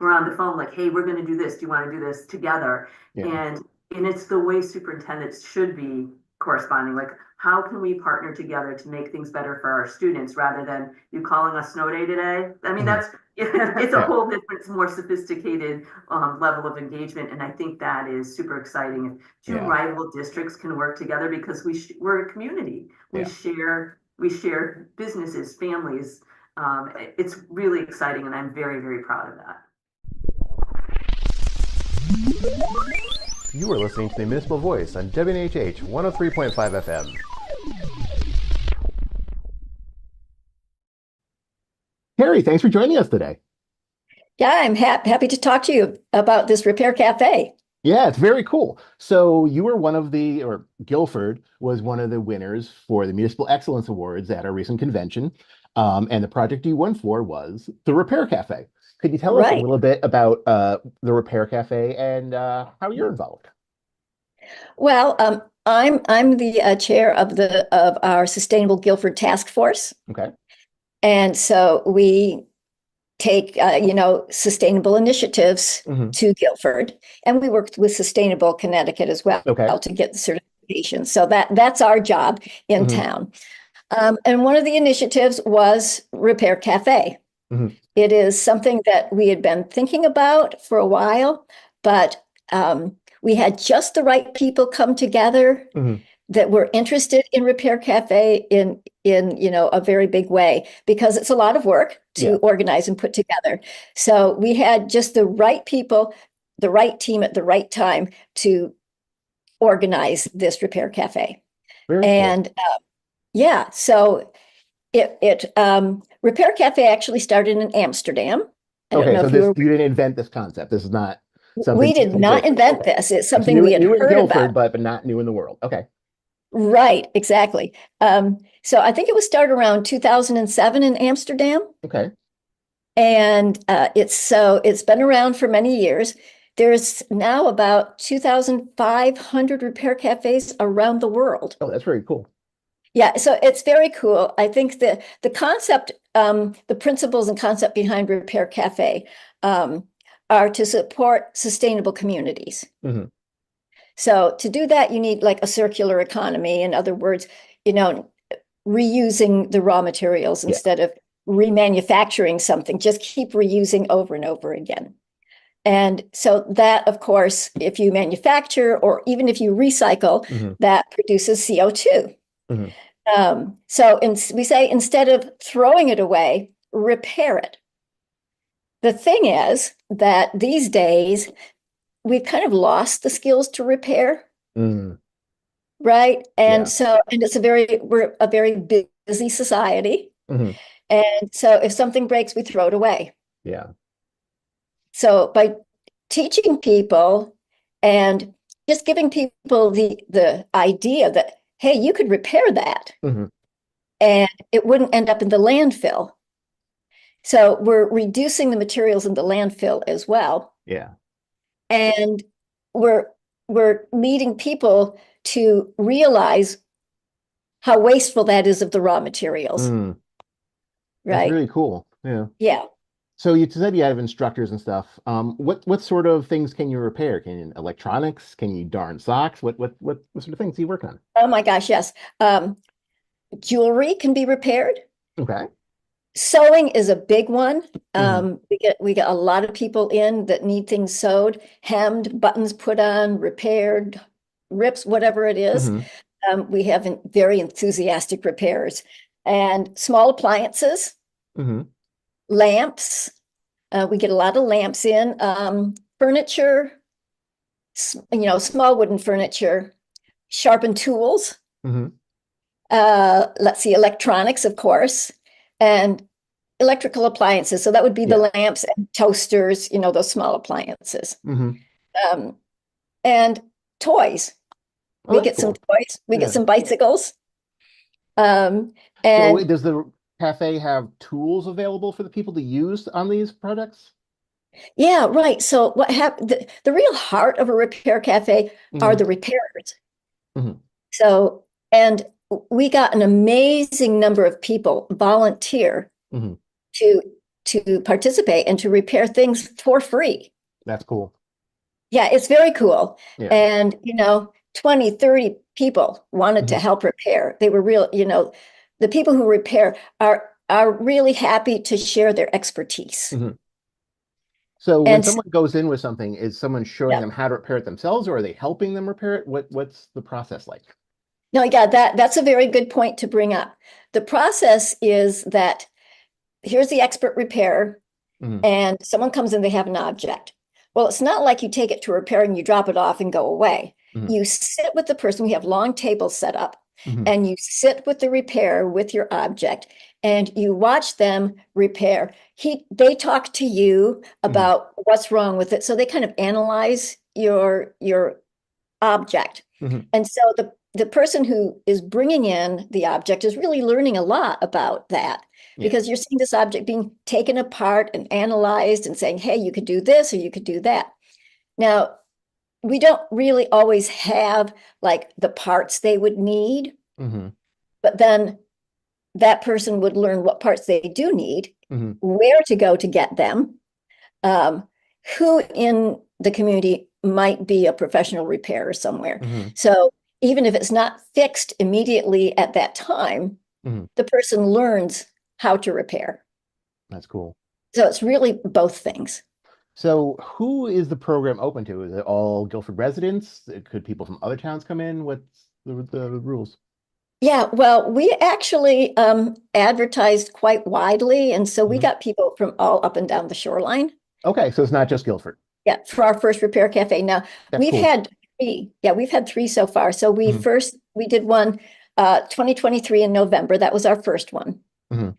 S4: we're on the phone like, hey, we're going to do this. Do you want to do this together? And it's the way superintendents should be corresponding. Like, how can we partner together to make things better for our students rather than you calling us snow day today? I mean, it's a whole different, more sophisticated level of engagement. And I think that is super exciting. If two rival districts can work together because we're a community. We share we share businesses, families. It's really exciting, and I'm very, very proud of that.
S1: You are listening to the Municipal Voice on WNHH 103.5 FM. Carrie, thanks for joining us today.
S5: Yeah, I'm happy to talk to you about this Repair Cafe.
S1: Yeah, it's very cool. So you were or Guilford was one of the winners for the Municipal Excellence Awards at our recent convention. And the project you won for was the Repair Cafe. Could you tell us a
S5: Right.
S1: little bit about the Repair Cafe and how you're involved?
S5: Well, I'm the chair of our Sustainable Guilford Task Force,
S1: Okay.
S5: and so we take sustainable initiatives
S1: Mhm.
S5: to Guilford, and we worked with Sustainable Connecticut as well
S1: Okay.
S5: to get the certification. So that's our job in
S1: Mhm.
S5: town. And one of the initiatives was Repair Cafe.
S1: Mhm.
S5: It is something that we had been thinking about for a while, but we had just the right people come together
S1: Mhm.
S5: that were interested in Repair Cafe in a very big way, because it's a lot of work to
S1: Yeah.
S5: organize and put together. So we had just the right people, the right team at the right time to organize this Repair Cafe.
S1: Very cool.
S5: And yeah, so it Repair Cafe actually started in Amsterdam. I don't
S1: Okay,
S5: know
S1: so
S5: if you were.
S1: you didn't invent this concept. This is not something
S5: We did not invent
S1: Okay.
S5: this. It's
S1: It's
S5: something we had
S1: new in
S5: heard
S1: Guilford,
S5: about.
S1: but not new in the world. Okay.
S5: Right, exactly. So I think it was started around 2007 in Amsterdam,
S1: Okay.
S5: and it's been around for many years. There's now about 2,500 repair cafes around the world.
S1: Oh, that's very cool.
S5: Yeah, so it's very cool. I think the concept, the principles and concept behind Repair Cafe are to support sustainable communities.
S1: Mhm.
S5: So to do that, you need like a circular economy. In other words, reusing the raw materials
S1: Yeah.
S5: instead of remanufacturing something. Just keep reusing over and over again. And so that, of course, if you manufacture or even if you recycle,
S1: Mhm.
S5: that produces CO2.
S1: Mhm.
S5: We say instead of throwing it away, repair it. The thing is that these days we've kind of lost the skills to repair,
S1: Mhm.
S5: right? And
S1: Yeah.
S5: we're a very busy society.
S1: Mhm.
S5: And so if something breaks, we throw it away.
S1: Yeah.
S5: So by teaching people and just giving people the idea that, hey, you could repair that
S1: Mhm.
S5: and it wouldn't end up in the landfill. So we're reducing the materials in the landfill as well.
S1: Yeah.
S5: And we're leading people to realize how wasteful that is of the raw materials,
S1: Mm. That's
S5: right?
S1: really cool. Yeah.
S5: Yeah.
S1: So you said you have instructors and stuff. What sort of things can you repair? Can you electronics? Can you darn socks? What sort of things do you work on?
S5: Oh my gosh, yes. Jewelry can be repaired.
S1: Okay.
S5: Sewing is a big one.
S1: Mhm.
S5: We get a lot of people in that need things sewed, hemmed, buttons put on, repaired, rips, whatever it is.
S1: Mhm.
S5: We have very enthusiastic repairs and small appliances,
S1: Mhm.
S5: lamps. We get a lot of lamps in, furniture, small wooden furniture, sharpened tools.
S1: Mhm.
S5: Let's see, electronics, of course, and electrical appliances. So that would be
S1: Yeah.
S5: the lamps and toasters, those small appliances.
S1: Mhm.
S5: Um, and toys.
S1: Oh,
S5: We
S1: that's
S5: get some
S1: cool.
S5: toys. We get
S1: Yeah.
S5: some bicycles. Um,
S1: So
S5: and
S1: does the cafe have tools available for the people to use on these products?
S5: yeah, right. So what happened? The real heart of a repair cafe are
S1: Mhm.
S5: the repairs.
S1: Mhm.
S5: So, and we got an amazing number of people volunteer
S1: Mhm.
S5: to participate and to repair things for free.
S1: That's cool.
S5: Yeah, it's very cool.
S1: Yeah.
S5: And, 20, 30 people wanted to
S1: Mhm.
S5: help repair. They were real, the people who repair are really happy to share their expertise.
S1: Mhm. So when
S5: And
S1: someone goes in with something, is someone showing
S5: yeah,
S1: them how to repair it themselves, or are they helping them repair it? What's the process like?
S5: No, yeah, that's a very good point to bring up. The process is that here's the expert repairer,
S1: Mhm.
S5: and someone comes in, they have an object. Well, it's not like you take it to repair and you drop it off and go away.
S1: Mhm.
S5: You sit with the person, we have long tables set up,
S1: Mhm.
S5: and you sit with the repairer with your object and you watch them repair. They talk to you
S1: Mhm.
S5: about what's wrong with it. So they kind of analyze your object.
S1: Mhm.
S5: And so the person who is bringing in the object is really learning a lot about that
S1: Yeah.
S5: because you're seeing this object being taken apart and analyzed and saying, hey, you could do this or you could do that. Now, we don't really always have like the parts they would need,
S1: Mhm.
S5: but then that person would learn what parts they do need,
S1: Mhm.
S5: where to go to get them, um, who in the community might be a professional repairer somewhere.
S1: Mhm.
S5: So even if it's not fixed immediately at that time,
S1: Mhm.
S5: the person learns how to repair.
S1: That's cool.
S5: So it's really both things.
S1: So, who is the program open to? Is it all Guilford residents? Could people from other towns come in? What's the rules?
S5: Yeah, well, we actually advertised quite widely, and so we
S1: Mhm.
S5: got people from all up and down the shoreline.
S1: Okay, so it's not just Guilford.
S5: Yeah, for our first repair cafe. Now
S1: That's
S5: we've
S1: cool.
S5: had three. Yeah, we've had three so far. So
S1: Mhm.
S5: we did one 2023 in November. That was our first one.
S1: Mhm.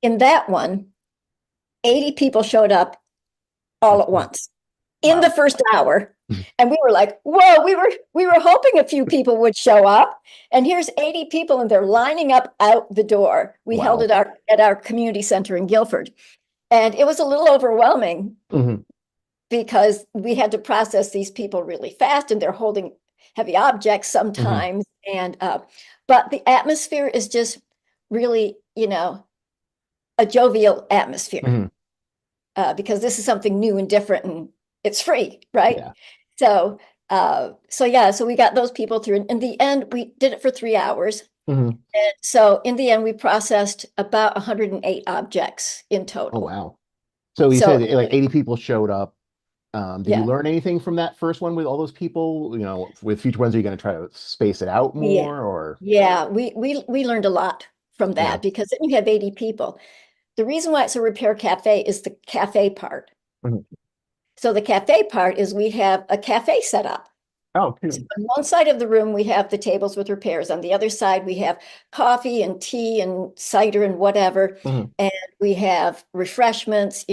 S5: In that one, 80 people showed up all
S1: That's
S5: at
S1: cool.
S5: once in
S1: Wow.
S5: the first hour. And we were like, whoa, we were hoping a few people would show up. And here's 80 people and they're lining up out the door. We held
S1: Wow.
S5: it at our community center in Guilford. And it was a little overwhelming
S1: Mhm.
S5: because we had to process these people really fast and they're holding heavy objects
S1: Mhm.
S5: sometimes. And but the atmosphere is just really, a jovial atmosphere
S1: Mhm.
S5: because this is something new and different and it's free, right?
S1: Yeah.
S5: So so yeah, so we got those people through. And in the end, we did it for 3 hours.
S1: Mhm.
S5: And so in the end, we processed about 108 objects in
S1: Oh,
S5: total.
S1: wow. So you
S5: So
S1: said like 80 people showed up. Did you
S5: yeah,
S1: learn anything from that first one with all those people? With future ones, are you going to try to space it out
S5: yeah,
S1: more or?
S5: yeah. We learned a lot from
S1: Yeah.
S5: that because then you have 80 people. The reason why it's a repair cafe is the cafe part.
S1: Mhm.
S5: So the cafe part is we have a cafe set up.
S1: Oh,
S5: So
S1: cool.
S5: on one side of the room, we have the tables with repairs. On the other side, we have coffee and tea and cider and whatever.
S1: Mhm.
S5: And we have refreshments,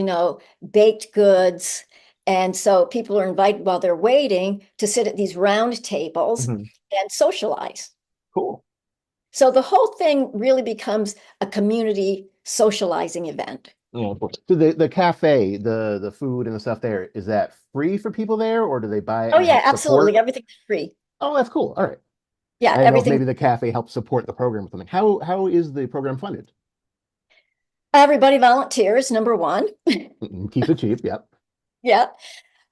S5: baked goods. And so people are invited while they're waiting to sit at these round tables
S1: Mhm.
S5: and socialize.
S1: Cool.
S5: So the whole thing really becomes a community socializing event.
S1: Yeah. Cool. So the cafe, the food and the stuff there, is that free for people there, or do they buy it
S5: Oh
S1: and it
S5: yeah,
S1: helps
S5: absolutely.
S1: support?
S5: Everything's free.
S1: Oh, that's cool. All right.
S5: Yeah,
S1: I didn't know if
S5: everything.
S1: maybe the cafe helps support the program or something. How is the program funded?
S5: Everybody volunteers, number one.
S1: Keeps it cheap. Yep.
S5: Yeah.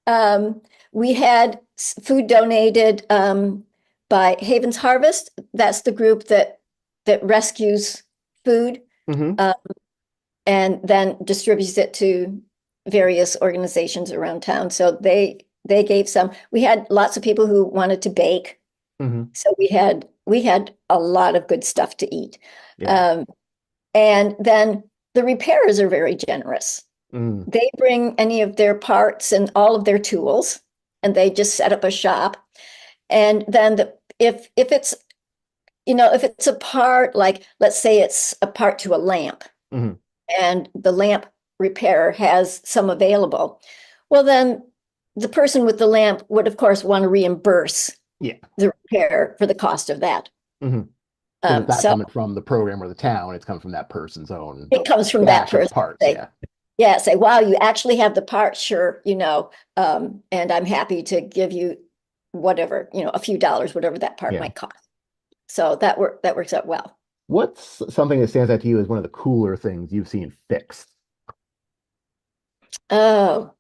S5: Um, we had food donated by Havens Harvest. That's the group that rescues food
S1: Hmm.
S5: uh, and then distributes it to various organizations around town. So they gave some. We had lots of people who wanted to bake.
S1: Hmm.
S5: So we had a lot of good stuff to eat.
S1: Yeah.
S5: Um, and then the repairers are very generous.
S1: Mm.
S5: They bring any of their parts and all of their tools, and they just set up a shop. And then if it's if it's a part like let's say it's a part to a lamp,
S1: Hmm.
S5: and the lamp repairer has some available, well then the person with the lamp would of course want to reimburse
S1: Yeah.
S5: the repair for the cost of that.
S1: Hmm. Because it's not
S5: So
S1: coming from the program or the town, it's coming from that person's own
S5: it comes from that
S1: stash of
S5: person.
S1: parts. Yeah.
S5: Yeah, say, wow, you actually have the part, sure, and I'm happy to give you whatever, a few dollars, whatever that part
S1: Yeah.
S5: might cost. So that works out well.
S1: What's something that stands out to you as one of the cooler things you've seen fixed?
S5: Oh,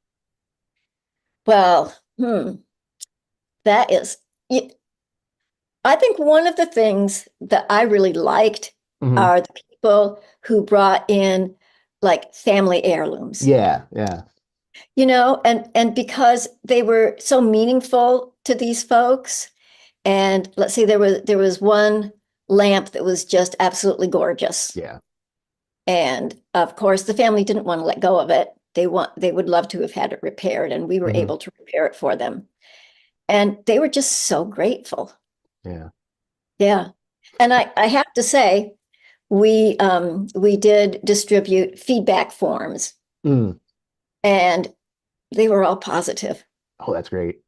S5: well, that is, I think one of the things that I really liked
S1: Hmm.
S5: are the people who brought in like family heirlooms,
S1: Yeah. Yeah.
S5: and because they were so meaningful to these folks. And let's see, there was one lamp that was just absolutely gorgeous.
S1: Yeah.
S5: And of course, the family didn't want to let go of it. They would love to have had it repaired, and we were
S1: Mhm.
S5: able to repair it for them. And they were just so grateful.
S1: Yeah.
S5: Yeah. And I have to say, we did distribute feedback forms,
S1: Mm.
S5: and they were all positive.
S1: Oh, that's great.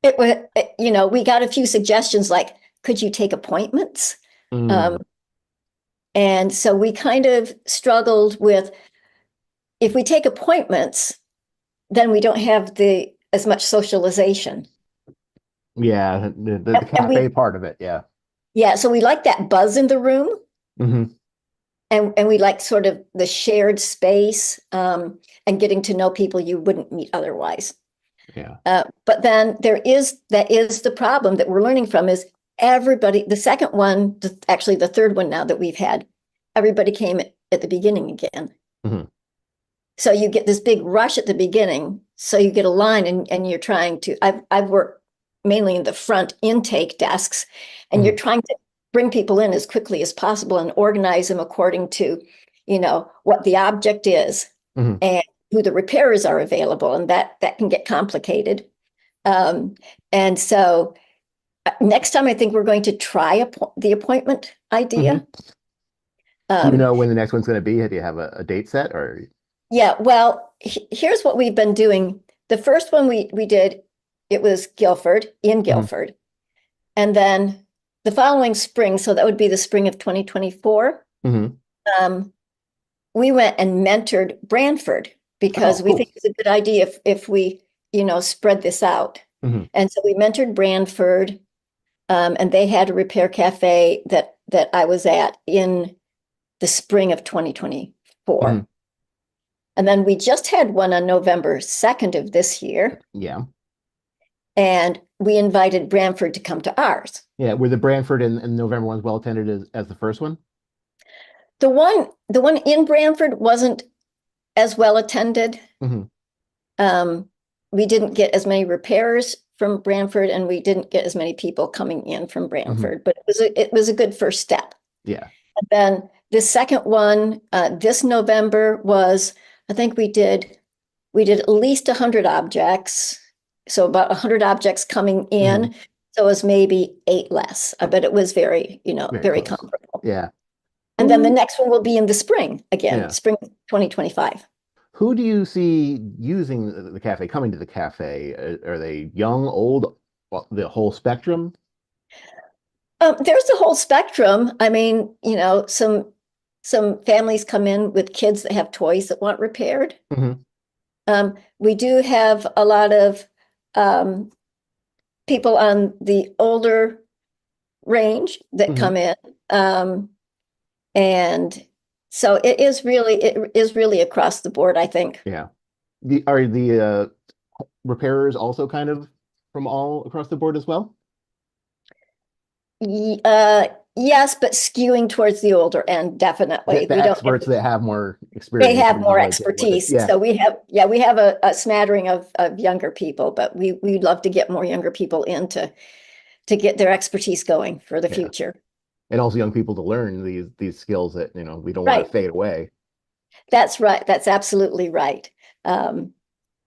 S5: It was, we got a few suggestions like, could you take appointments?
S1: Mm.
S5: And so we kind of struggled with, if we take appointments, then we don't have as much socialization.
S1: Yeah, the
S5: And
S1: cafe part of it. Yeah.
S5: yeah, so we like that buzz in the room,
S1: Hmm.
S5: and we like sort of the shared space, and getting to know people you wouldn't meet otherwise.
S1: Yeah.
S5: But then that is the problem that we're learning from is everybody, the second one, actually the third one now that we've had, everybody came at the beginning again.
S1: Hmm.
S5: So you get this big rush at the beginning. So you get a line, and you're trying to, I've worked mainly in the front intake desks, and you're trying to bring people in as quickly as possible and organize them according to, what the object is
S1: Hmm.
S5: and who the repairers are available. And that can get complicated. And so next time I think we're going to try the appointment idea.
S1: Do you know when the next one's going to be? Do you have a date set or?
S5: Yeah, well, here's what we've been doing. The first one we did, it was in Guilford. And then the following spring, so that would be the spring of 2024,
S1: Hmm.
S5: we went and mentored Branford because we
S1: cool.
S5: think it's a good idea if we, spread this out.
S1: Hmm.
S5: And so we mentored Branford, and they had a repair cafe that I was at in the spring of 2024.
S1: Mhm.
S5: And then we just had one on November 2nd of this year.
S1: Yeah.
S5: And we invited Branford to come to ours.
S1: Yeah. Were the Branford and November ones well attended as the first one?
S5: The one in Branford wasn't as well attended.
S1: Hmm.
S5: We didn't get as many repairers from Branford, and we didn't get as many people coming in from Branford, but it was a good first step.
S1: Yeah.
S5: And then the second one, this November was, I think we did at least 100 objects. So about 100 objects coming in. So it was maybe 8 less. I bet it was very
S1: Very close.
S5: comparable.
S1: Yeah.
S5: And then the next one will be in the spring again,
S1: Yeah.
S5: spring 2025.
S1: Who do you see using the cafe, coming to the cafe? Are they young, old, the whole spectrum?
S5: There's the whole spectrum. I mean, some families come in with kids that have toys that want repaired.
S1: Hmm.
S5: We do have a lot of people on the older range that come in. And so it is really across the board, I think.
S1: Yeah. Are the repairers also kind of from all across the board as well?
S5: Yes, but skewing towards the older end, definitely.
S1: The experts that have more experience.
S5: They have
S1: and
S5: more
S1: like dealing with it.
S5: expertise.
S1: Yeah.
S5: So we have a smattering of younger people, but we'd love to get more younger people in to get their expertise going for the
S1: Yeah.
S5: future.
S1: And also young people to learn these skills that we don't want
S5: Right.
S1: to fade away.
S5: That's right. That's absolutely right.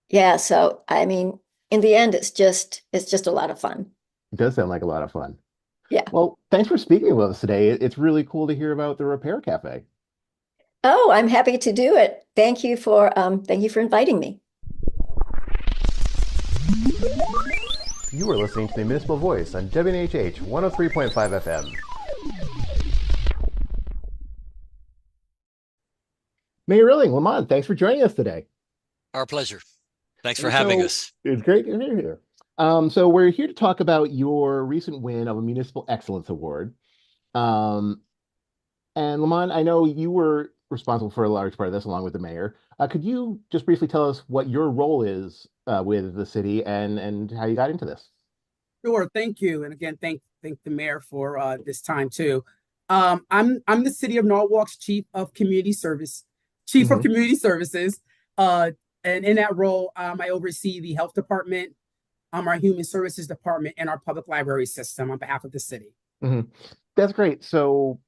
S5: Yeah. So I mean, in the end, it's just a lot of fun.
S1: It does sound like a lot of fun.
S5: Yeah.
S1: Well, thanks for speaking with us today. It's really cool to hear about the Repair Cafe.
S5: Oh, I'm happy to do it. Thank you for inviting me.
S1: You are listening to the Municipal Voice on WNHH 103.5 FM. Mayor Rilling, Lamont, thanks for joining us today.
S6: Our pleasure. Thanks for having us.
S1: It's great to be here. So we're here to talk about your recent win of a Municipal Excellence Award. And Lamont, I know you were responsible for a large part of this along with the mayor. Could you just briefly tell us what your role is with the city and how you got into this?
S7: Sure, thank you. And again, thank the mayor for this time too. I'm the City of Norwalk's Chief of Community Services. And in that role, I oversee the health department, our human services department and our public library system on behalf of the city.
S1: That's great. So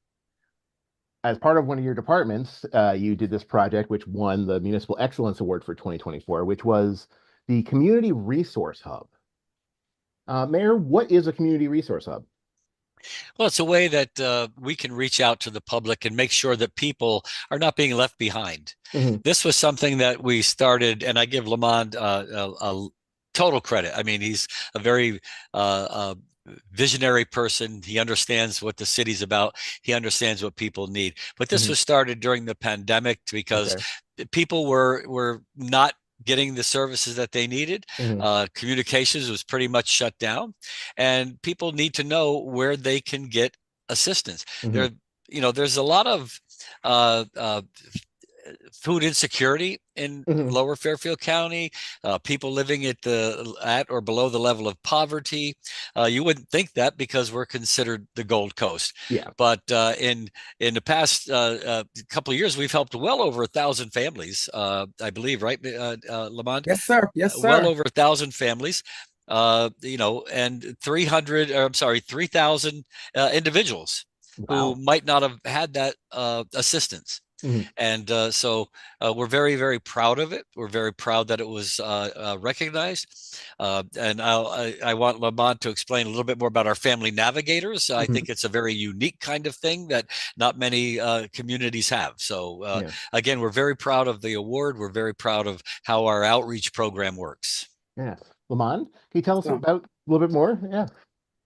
S1: as part of one of your departments, you did this project which won the Municipal Excellence Award for 2024, which was the Community Resource Hub. Mayor, what is a Community Resource Hub?
S6: Well, it's a way that we can reach out to the public and make sure that people are not being left behind. This was something that we started, and I give Lamond a total credit. I mean, he's a very visionary person. He understands what the city's about. He understands what people need. But this was started during the pandemic because people were not getting the services that they needed. Communications was pretty much shut down, and people need to know where they can get assistance. There's a lot of food insecurity in Lower Fairfield County, people living at or below the level of poverty. You wouldn't think that because we're considered the Gold Coast. But in the past couple of years, we've helped well over 1,000 families, I believe, right, Lamond?
S7: Yes, sir. Yes, sir.
S6: Well over 1,000 families. And 3,000 individuals who might not have had that assistance. And so we're very, very proud of it. We're very proud that it was recognized. And I want Lamont to explain a little bit more about our family navigators. I think it's a very unique kind of thing that not many communities have. So again, we're very proud of the award. We're very proud of how our outreach program works.
S1: Yeah. Lamont, can you tell us about a little bit more? Yeah.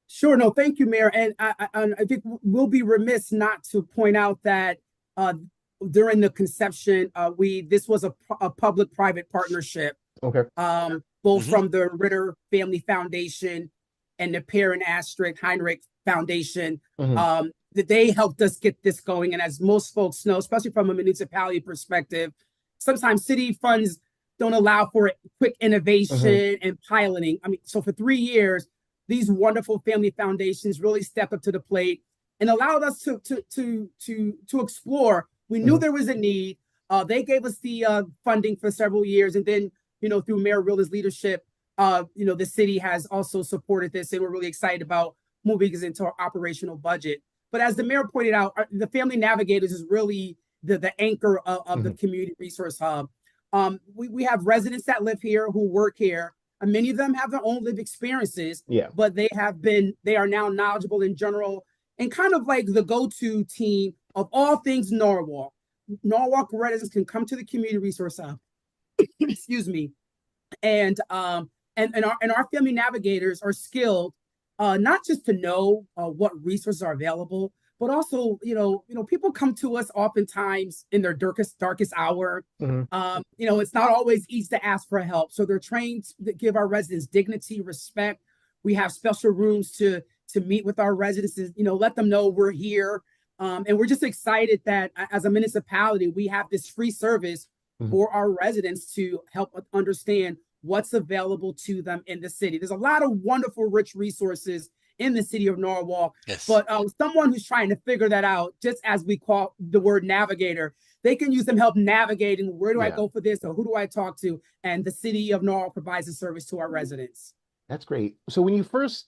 S7: Sure. No, thank you, Mayor. And I think we'll be remiss not to point out that during the conception, this was a public-private partnership. Both from the Ritter Family Foundation and the Per and Astrid Heinrich Foundation. That they helped us get this going. And as most folks know, especially from a municipality perspective, sometimes city funds don't allow for quick innovation and piloting. I mean, so for 3 years, these wonderful family foundations really stepped up to the plate and allowed us to explore. We knew there was a need. They gave us the funding for several years. And then, through Mayor Rilla's leadership, the city has also supported this. And we're really excited about moving this into our operational budget. But as the mayor pointed out, the Family Navigators is really the anchor of the Community Resource Hub. We have residents that live here who work here. And many of them have their own lived experiences, but they are now knowledgeable in general and kind of like the go-to team of all things Norwalk. Norwalk residents can come to the Community Resource Hub, excuse me, and our family navigators are skilled not just to know what resources are available, but also people come to us oftentimes in their darkest hour. It's not always easy to ask for help, so they're trained to give our residents dignity, respect. We have special rooms to meet with our residents, let them know we're here. And we're just excited that as a municipality, we have this free service for our residents to help understand what's available to them in the city. There's a lot of wonderful, rich resources in the city of Norwalk, but someone who's trying to figure that out, just as we call the word navigator, they can use some help navigating where do I go for this or who do I talk to? And the city of Norwalk provides a service to our residents.
S1: That's great. So when you first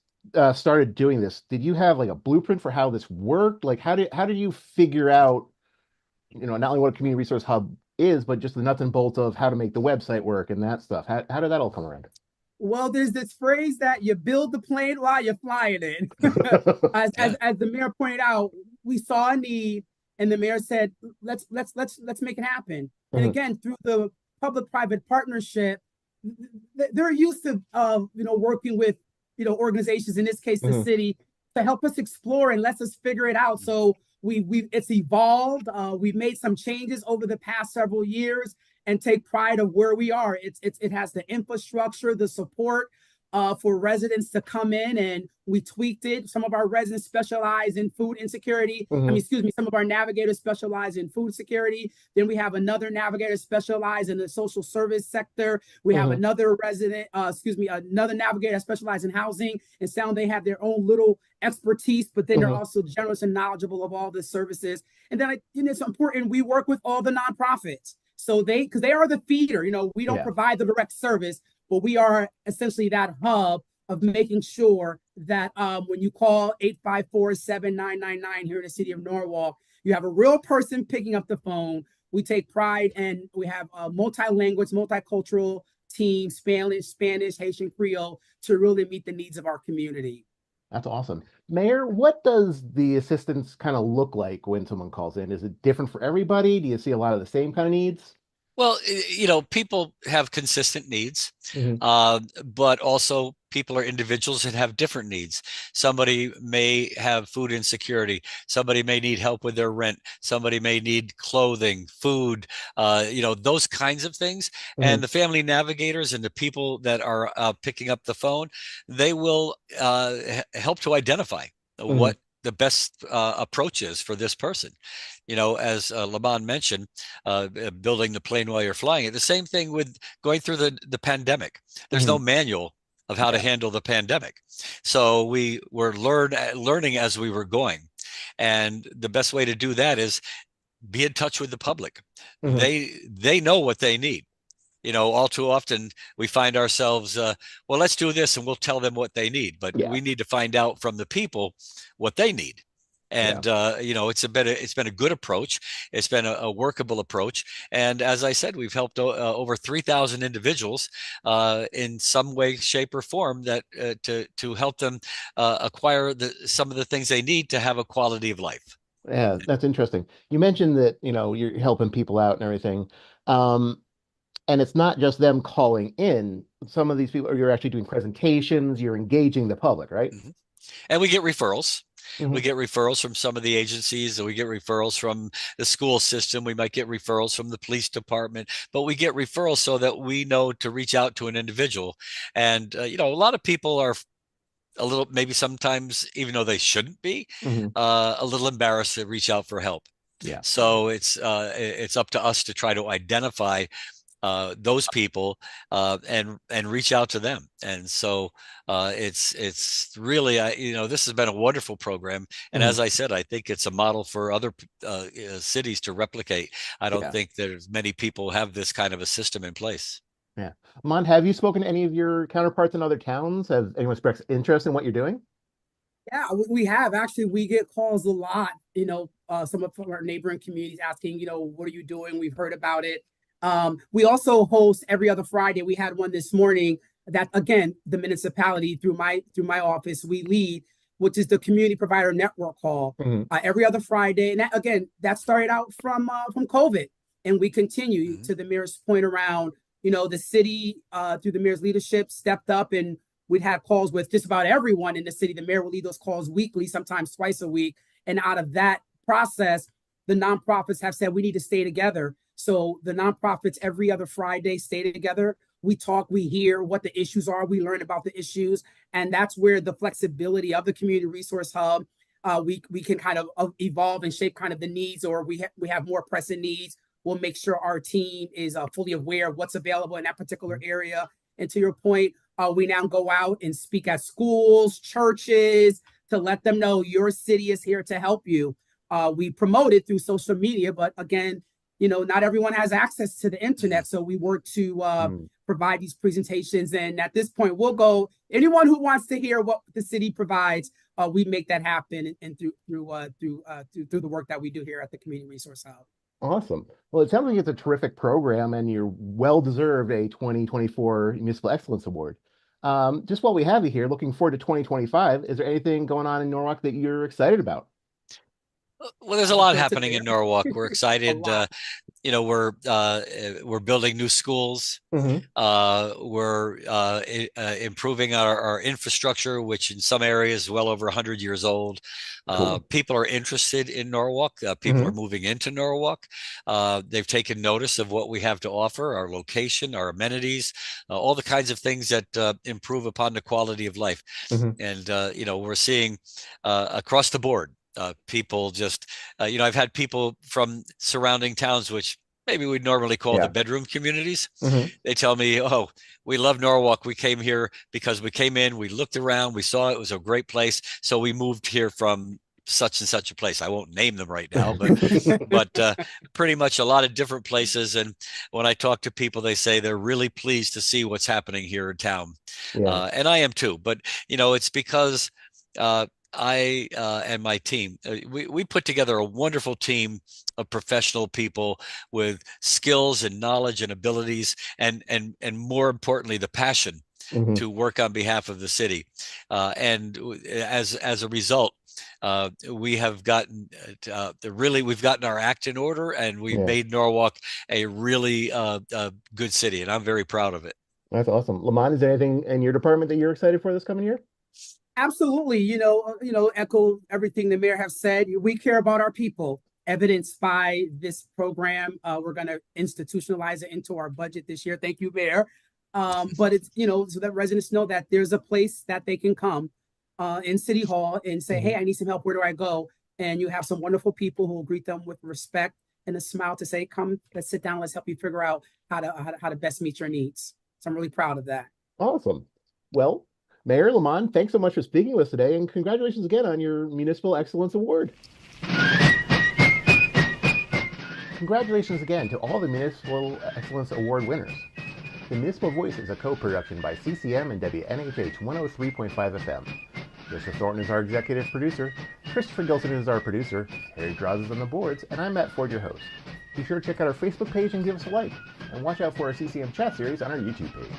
S1: started doing this, did you have like a blueprint for how this worked? Like how did you figure out, not only what a community resource hub is, but just the nuts and bolts of how to make the website work and that stuff? How did that all come around?
S7: Well, there's this phrase that you build the plane while you're flying it. As the mayor pointed out, we saw a need, and the mayor said, let's make it happen. And again, through the public-private partnership, they're used to working with organizations, in this case the city, to help us explore and let us figure it out. So it's evolved. We've made some changes over the past several years and take pride of where we are. It has the infrastructure, the support for residents to come in, and we tweaked it. Some of our residents specialize in food insecurity. Some of our navigators specialize in food security. Then we have another navigator specialize in the social service sector. We have another another navigator specialized in housing. And sound they have their own little expertise, but then they're also generous and knowledgeable of all the services. And then it's important, we work with all the nonprofits. So because they are the feeder, we don't provide the direct service, but we are essentially that hub of making sure that when you call 854-7999 here in the city of Norwalk, you have a real person picking up the phone. We take pride and we have a multi-language, multicultural team, Spanish, Haitian, Creole, to really meet the needs of our community.
S1: That's awesome. Mayor, what does the assistance kind of look like when someone calls in? Is it different for everybody? Do you see a lot of the same kind of needs?
S6: Well, people have consistent needs,
S1: Mm-hmm.
S6: but also people are individuals that have different needs. Somebody may have food insecurity. Somebody may need help with their rent. Somebody may need clothing, food, those kinds of things. Mm-hmm. And the family navigators and the people that are picking up the phone, they will help to identify mm-hmm. what the best approach is for this person. As Lamont mentioned, building the plane while you're flying it. The same thing with going through the pandemic. There's mm-hmm. no manual of how to handle the pandemic. So we were learning as we were going. And the best way to do that is be in touch with the public. Mm-hmm. They know what they need. All too often we find ourselves, well, let's do this and we'll tell them what they need. But we need to find out from the people what they need. And, it's been a good approach. It's been a workable approach. And as I said, we've helped over 3,000 individuals in some way, shape, or form that to help them acquire some of the things they need to have a quality of life.
S1: Yeah, that's interesting. You mentioned that, you're helping people out and everything. And it's not just them calling in. Some of these people, you're actually doing presentations, you're engaging the public, right?
S6: Mm-hmm. And we get referrals.
S1: Mm-hmm.
S6: We get referrals from some of the agencies, and we get referrals from the school system. We might get referrals from the police department, but we get referrals so that we know to reach out to an individual. And, a lot of people are a little, maybe sometimes, even though they shouldn't be, mm-hmm. A little embarrassed to reach out for help.
S1: Yeah.
S6: So it's up to us to try to identify those people and reach out to them. And so it's really, this has been a wonderful program. And mm-hmm. as I said, I think it's a model for other cities to replicate. I don't think there's many people have this kind of a system in place.
S1: Yeah. Mont, have you spoken to any of your counterparts in other towns? Has anyone expressed interest in what you're doing?
S7: Yeah, we have. Actually, we get calls a lot, some of our neighboring communities asking, what are you doing? We've heard about it. We also host every other Friday. We had one this morning that, again, the municipality through my office, we lead, which is the community provider network call mm-hmm. Every other Friday. And that started out from COVID, and we continue mm-hmm. to the mayor's point around, the city through the mayor's leadership stepped up, and we'd have calls with just about everyone in the city. The mayor will lead those calls weekly, sometimes twice a week. And out of that process, the nonprofits have said we need to stay together. So the nonprofits every other Friday stay together. We talk, we hear what the issues are, we learn about the issues. And that's where the flexibility of the community resource hub, we can kind of evolve and shape kind of the needs, or we have more pressing needs. We'll make sure our team is fully aware of what's available in that particular area. And to your point, we now go out and speak at schools, churches, to let them know your city is here to help you. We promote it through social media, but again, not everyone has access to the internet. So we work to provide these presentations. And at this point, we'll go, anyone who wants to hear what the city provides, we make that happen and through the work that we do here at the Community Resource Hub.
S1: Awesome. Well, it sounds like it's a terrific program, and you're well-deserved a 2024 Municipal Excellence Award. Just while we have you here, looking forward to 2025, is there anything going on in Norwalk that you're excited about?
S6: Well, there's a lot happening in Norwalk. We're excited. We're building new schools. Mm-hmm. We're improving our infrastructure, which in some areas is well over 100 years old. Cool. People are interested in Norwalk. People mm-hmm. are moving into Norwalk. They've taken notice of what we have to offer, our location, our amenities, all the kinds of things that improve upon the quality of life. Mm-hmm. And, we're seeing across the board, people just, I've had people from surrounding towns, which maybe we'd normally call the bedroom communities. Mm-hmm. They tell me, oh, we love Norwalk. We came here because we came in, we looked around, we saw it was a great place. So we moved here from such and such a place. I won't name them right now, but pretty much a lot of different places. And when I talk to people, they say they're really pleased to see what's happening here in town. Yeah. And I am too. But, it's because I and my team, we put together a wonderful team of professional people with skills and knowledge and abilities, and more importantly, the passion to work on behalf of the city. And as a result, we have gotten we've gotten our act in order, and we've made Norwalk a really good city, and I'm very proud of it.
S1: That's awesome. Lamont, is there anything in your department that you're excited for this coming year?
S7: Absolutely. Echo everything the mayor has said. We care about our people, evidenced by this program. We're going to institutionalize it into our budget this year. Thank you, Mayor. But it's, so that residents know that there's a place that they can come in City Hall and say, hey, I need some help. Where do I go? And you have some wonderful people who will greet them with respect and a smile to say, come, let's sit down. Let's help you figure out how to best meet your needs. So I'm really proud of that.
S1: Awesome. Well, Mayor Lamont, thanks so much for speaking with us today, and congratulations again on your Municipal Excellence Award. Congratulations again to all the Municipal Excellence Award winners. The Municipal Voice is a co-production by CCM and WNHH 103.5 FM. Mr. Thornton is our executive producer, Christopher Gilson is our producer, Harry Draws is on the boards, and I'm Matt Ford, your host. Be sure to check out our Facebook page and give us a like, and watch out for our CCM chat series on our YouTube page.